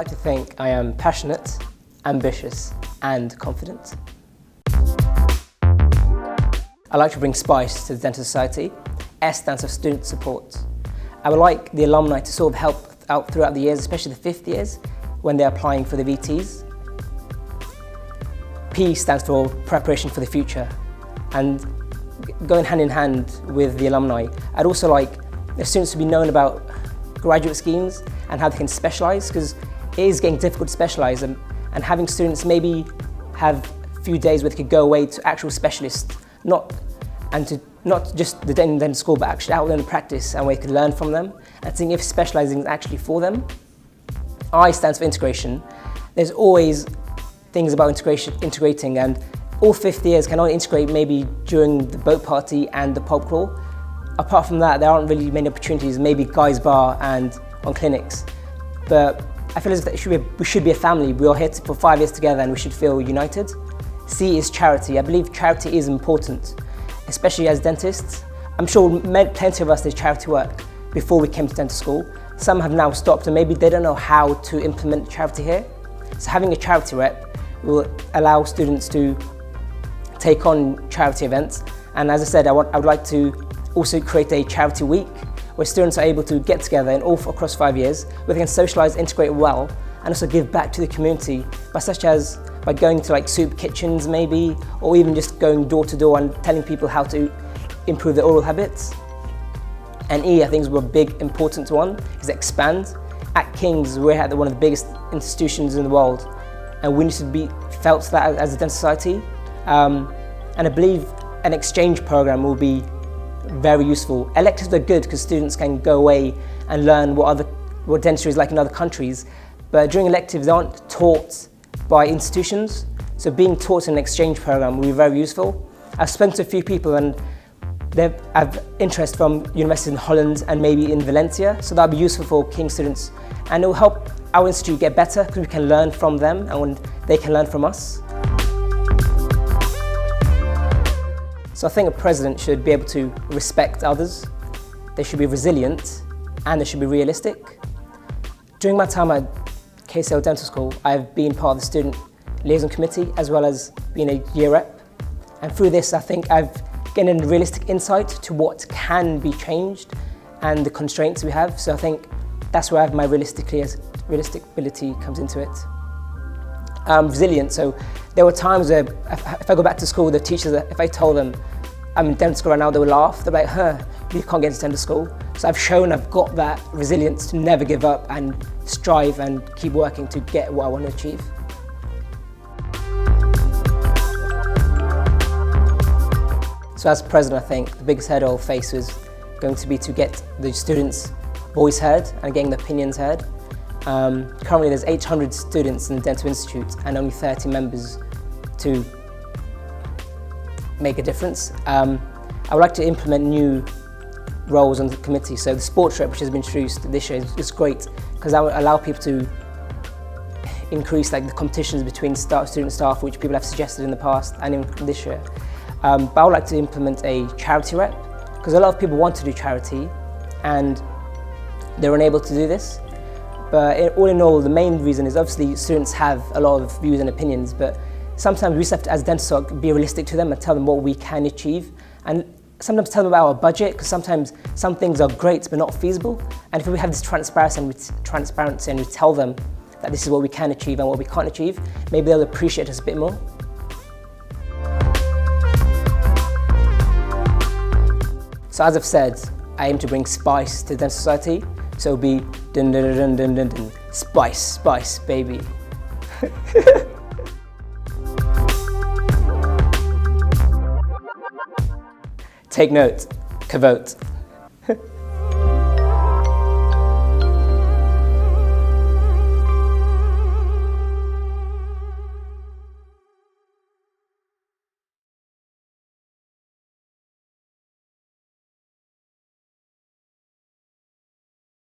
like to think I am passionate, ambitious and confident. I like to bring spice to the Dental Society. S stands for student support. I would like the alumni to sort of help out throughout the years, especially the fifth years when they're applying for the VTs. P stands for preparation for the future, and going hand in hand with the alumni, I'd also like the students to be known about graduate schemes and how they can specialise, because it is getting difficult to specialise, and having students maybe have a few days where they could go away to actual specialists, not just the dental school, but actually out there in practice, and where they could learn from them and seeing if specialising is actually for them. I stands for integration. There's always things about integrating, and all fifth years can only integrate maybe during the boat party and the pub crawl. Apart from that, there aren't really many opportunities, maybe guys bar and on clinics. But I feel as if we should be a family. We are here for 5 years together and we should feel united. C is charity. I believe charity is important, especially as dentists. I'm sure plenty of us did charity work before we came to dental school. Some have now stopped and maybe they don't know how to implement charity here. So having a charity rep will allow students to take on charity events. And as I said, I would like to also create a charity week where students are able to get together across 5 years, where they can socialise, integrate well, and also give back to the community by going to like soup kitchens maybe, or even just going door to door and telling people how to improve their oral habits. And E, I think, is a big important one, is expand. At King's, we're at one of the biggest institutions in the world, and we need to be felt that as a dental society. And I believe an exchange program will be very useful. Electives are good because students can go away and learn what dentistry is like in other countries, but during electives they aren't taught by institutions, so being taught in an exchange program will be very useful. I've spoken to a few people and they have interest from universities in Holland and maybe in Valencia, so that'll be useful for King students, and it will help our institute get better because we can learn from them and they can learn from us. So I think a president should be able to respect others, they should be resilient, and they should be realistic. During my time at KCL Dental School, I've been part of the student liaison committee as well as being a year rep. And through this, I think I've gained a realistic insight to what can be changed and the constraints we have. So I think that's where my realistic ability comes into it. Resilient, so there were times where if I go back to school, the teachers, if I told them I'm in dental school right now, they would laugh. They're like, you can't get into dental school. So I've shown I've got that resilience to never give up and strive and keep working to get what I want to achieve. So as president, I think the biggest hurdle I'll face was going to be to get the students' voice heard and getting their opinions heard. Currently there's 800 students in the Dental Institute and only 30 members to make a difference. I would like to implement new roles on the committee. So the sports rep, which has been introduced this year, is great because that will allow people to increase the competitions between student and staff, which people have suggested in the past and in this year. But I would like to implement a charity rep because a lot of people want to do charity and they're unable to do this. But all in all, the main reason is obviously students have a lot of views and opinions, but sometimes we just have to, as DentSoc, be realistic to them and tell them what we can achieve. And sometimes tell them about our budget, because sometimes some things are great but not feasible. And if we have this transparency and we tell them that this is what we can achieve and what we can't achieve, maybe they'll appreciate us a bit more. So as I've said, I aim to bring spice to the Dental Society. So it'll be dun dun dun dun dun dun, spice, spice, baby. Take note, Kaveet.